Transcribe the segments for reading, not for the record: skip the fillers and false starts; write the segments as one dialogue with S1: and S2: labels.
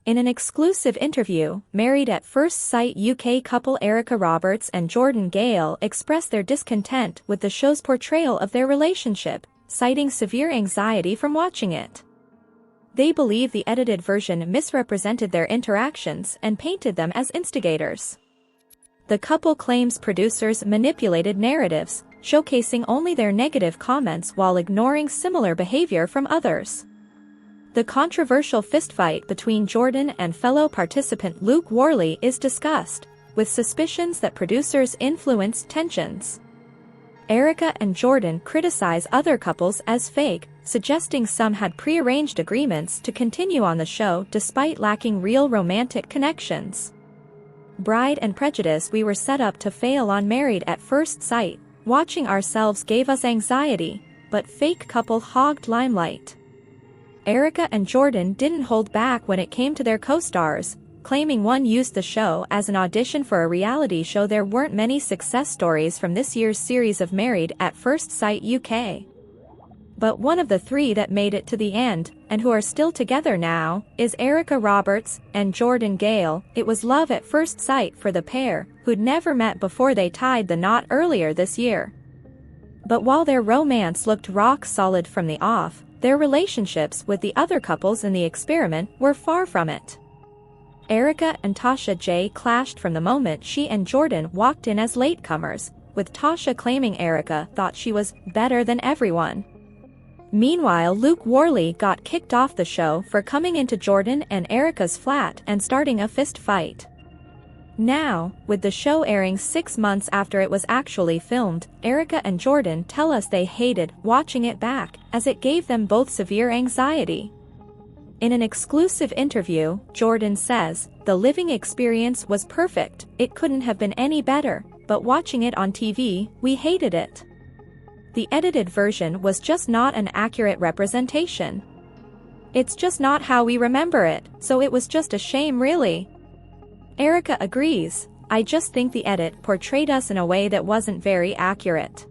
S1: In an exclusive interview, Married at First Sight UK couple Erica Roberts and Jordan Gale expressed their discontent with the show's portrayal of their relationship, citing severe anxiety from watching it. They believe the edited version misrepresented their interactions and painted them as instigators. The couple claims producers manipulated narratives, showcasing only their negative comments while ignoring similar behavior from others. The controversial fistfight between Jordan and fellow participant Luke Worley is discussed, with suspicions that producers influenced tensions. Erica and Jordan criticize other couples as fake, suggesting some had prearranged agreements to continue on the show despite lacking real romantic connections. Bride and Prejudice: we were set up to fail on Married at First Sight. Watching ourselves gave us anxiety, but fake couple hogged limelight. Erica and Jordan didn't hold back when it came to their co-stars, claiming one used the show as an audition for a reality show. There weren't many success stories from this year's series of Married at First Sight UK. But one of the three that made it to the end, and who are still together now, is Erica Roberts and Jordan Gale. It was love at first sight for the pair, who'd never met before they tied the knot earlier this year. But while their romance looked rock solid from the off, their relationships with the other couples in the experiment were far from it. Erica and Tasha J clashed from the moment she and Jordan walked in as latecomers, with Tasha claiming Erica thought she was better than everyone. Meanwhile, Luke Worley got kicked off the show for coming into Jordan and Erica's flat and starting a fist fight. Now, with the show airing 6 months after it was actually filmed, Erica and Jordan tell us they hated watching it back, as it gave them both severe anxiety. In an exclusive interview, Jordan says, "The living experience was perfect, it couldn't have been any better, but watching it on TV, we hated it. The edited version was just not an accurate representation. It's just not how we remember it, so it was just a shame really." Erica agrees, "I just think the edit portrayed us in a way that wasn't very accurate.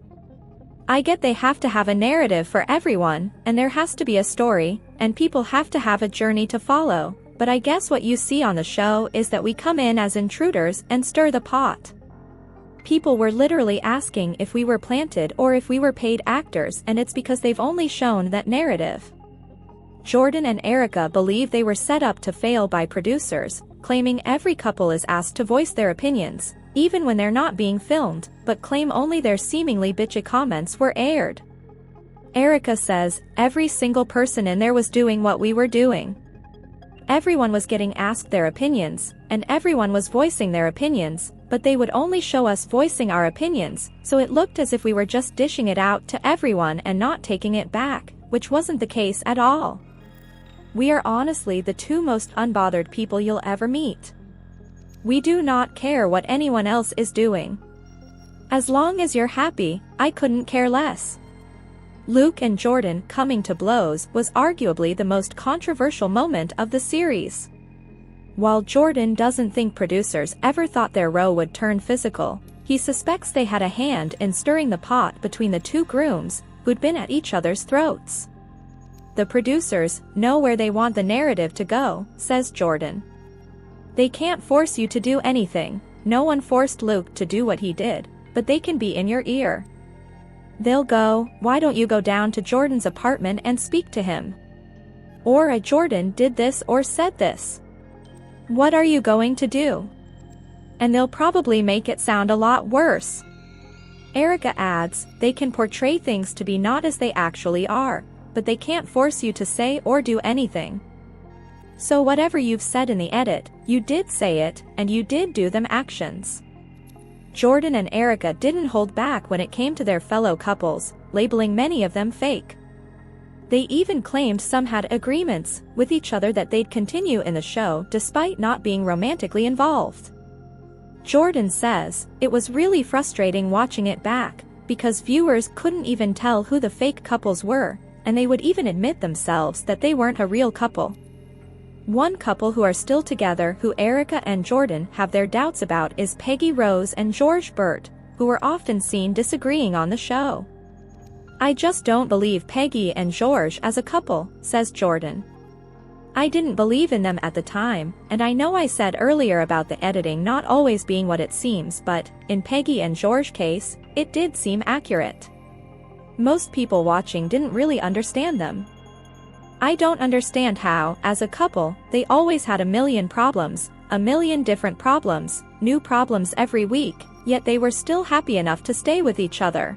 S1: I get they have to have a narrative for everyone, and there has to be a story, and people have to have a journey to follow, but I guess what you see on the show is that we come in as intruders and stir the pot. People were literally asking if we were planted or if we were paid actors, and it's because they've only shown that narrative." Jordan and Erica believe they were set up to fail by producers, claiming every couple is asked to voice their opinions, even when they're not being filmed, but claim only their seemingly bitchy comments were aired. Erica says, "Every single person in there was doing what we were doing. Everyone was getting asked their opinions, and everyone was voicing their opinions, but they would only show us voicing our opinions, so it looked as if we were just dishing it out to everyone and not taking it back, which wasn't the case at all. We are honestly the two most unbothered people you'll ever meet. We do not care what anyone else is doing. As long as you're happy, I couldn't care less." Luke and Jordan coming to blows was arguably the most controversial moment of the series. While Jordan doesn't think producers ever thought their row would turn physical, he suspects they had a hand in stirring the pot between the two grooms, who'd been at each other's throats. "The producers know where they want the narrative to go," says Jordan. "They can't force you to do anything. No one forced Luke to do what he did, but they can be in your ear. They'll go, 'Why don't you go down to Jordan's apartment and speak to him?' Or, 'Jordan did this or said this. What are you going to do?' And they'll probably make it sound a lot worse." Erica adds, "They can portray things to be not as they actually are, but they can't force you to say or do anything. So whatever you've said in the edit, you did say it, and you did do them actions." Jordan and Erica didn't hold back when it came to their fellow couples, labeling many of them fake. They even claimed some had agreements with each other that they'd continue in the show despite not being romantically involved. Jordan says, "It was really frustrating watching it back, because viewers couldn't even tell who the fake couples were, and they would even admit themselves that they weren't a real couple." One couple who are still together who Erica and Jordan have their doubts about is Peggy Rose and George Burt, who were often seen disagreeing on the show. "I just don't believe Peggy and George as a couple," says Jordan. I didn't believe in them at the time, and I know I said earlier about the editing not always being what it seems, but, in Peggy and George's case, it did seem accurate. Most people watching didn't really understand them. I don't understand how, as a couple, they always had a million problems, a million different problems, new problems every week, yet they were still happy enough to stay with each other.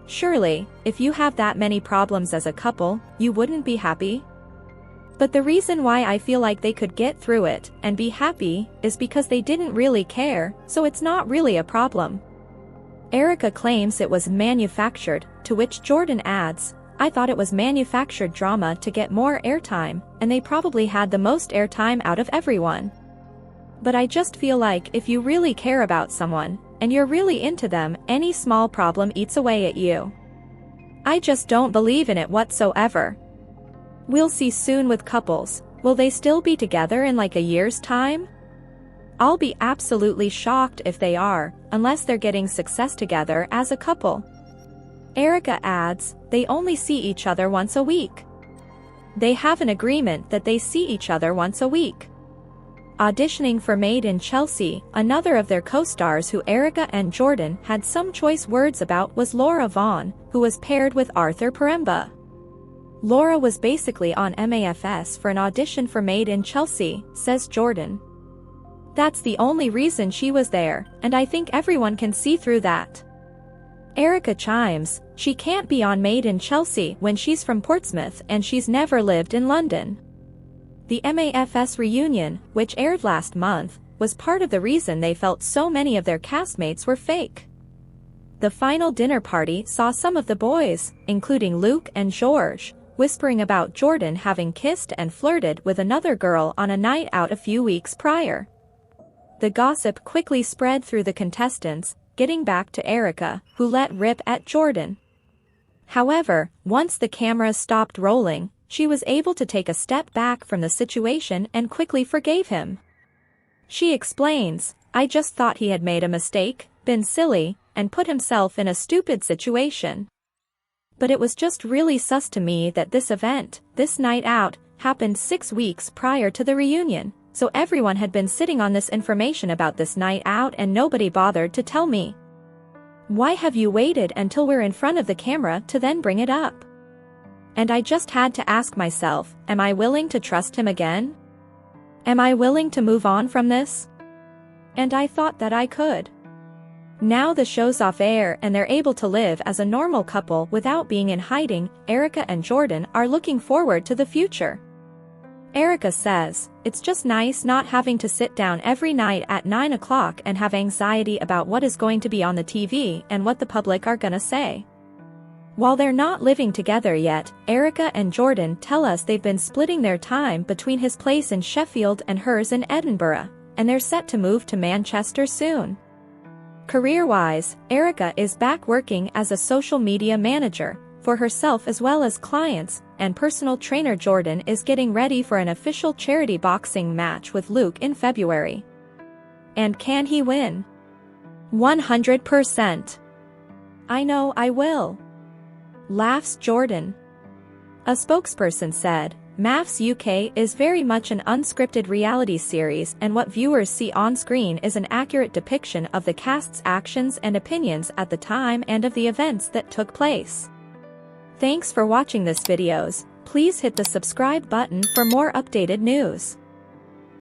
S1: Surely, if you have that many problems as a couple, you wouldn't be happy? But the reason why I feel like they could get through it and be happy is because they didn't really care, so it's not really a problem. Erica claims it was manufactured, to which Jordan adds, "I thought it was manufactured drama to get more airtime, and they probably had the most airtime out of everyone." But I just feel like if you really care about someone, and you're really into them, any small problem eats away at you. I just don't believe in it whatsoever. We'll see soon with couples. Will they still be together in like a year's time? I'll be absolutely shocked if they are, unless they're getting success together as a couple. Erica adds, they only see each other once a week. They have an agreement that they see each other once a week. Auditioning for Made in Chelsea, another of their co-stars who Erica and Jordan had some choice words about was Laura Vaughn, who was paired with Arthur Paremba. Laura was basically on MAFS for an audition for Made in Chelsea, says Jordan. That's the only reason she was there, and I think everyone can see through that. Erica chimes, she can't be on Made in Chelsea when she's from Portsmouth and she's never lived in London. The MAFS reunion, which aired last month, was part of the reason they felt so many of their castmates were fake. The final dinner party saw some of the boys, including Luke and George, whispering about Jordan having kissed and flirted with another girl on a night out a few weeks prior. The gossip quickly spread through the contestants, getting back to Erica, who let rip at Jordan. However, once the camera stopped rolling, she was able to take a step back from the situation and quickly forgave him. She explains, "I just thought he had made a mistake, been silly, and put himself in a stupid situation. But it was just really sus to me that this event, this night out, happened 6 weeks prior to the reunion, so everyone had been sitting on this information about this night out and nobody bothered to tell me. Why have you waited until we're in front of the camera to then bring it up? And I just had to ask myself, am I willing to trust him again? Am I willing to move on from this? And I thought that I could." Now the show's off air and they're able to live as a normal couple without being in hiding. Erica and Jordan are looking forward to the future. Erica says, "It's just nice not having to sit down every night at 9 o'clock and have anxiety about what is going to be on the TV and what the public are gonna say." While they're not living together yet, Erica and Jordan tell us they've been splitting their time between his place in Sheffield and hers in Edinburgh, and they're set to move to Manchester soon. Career-wise, Erica is back working as a social media manager, for herself as well as clients, and personal trainer Jordan is getting ready for an official charity boxing match with Luke in February. And can he win? 100%. I know I will. Laughs Jordan. A spokesperson said, MAFS UK is very much an unscripted reality series, and what viewers see on screen is an accurate depiction of the cast's actions and opinions at the time and of the events that took place. Thanks for watching this videos. Please hit the subscribe button for more updated news.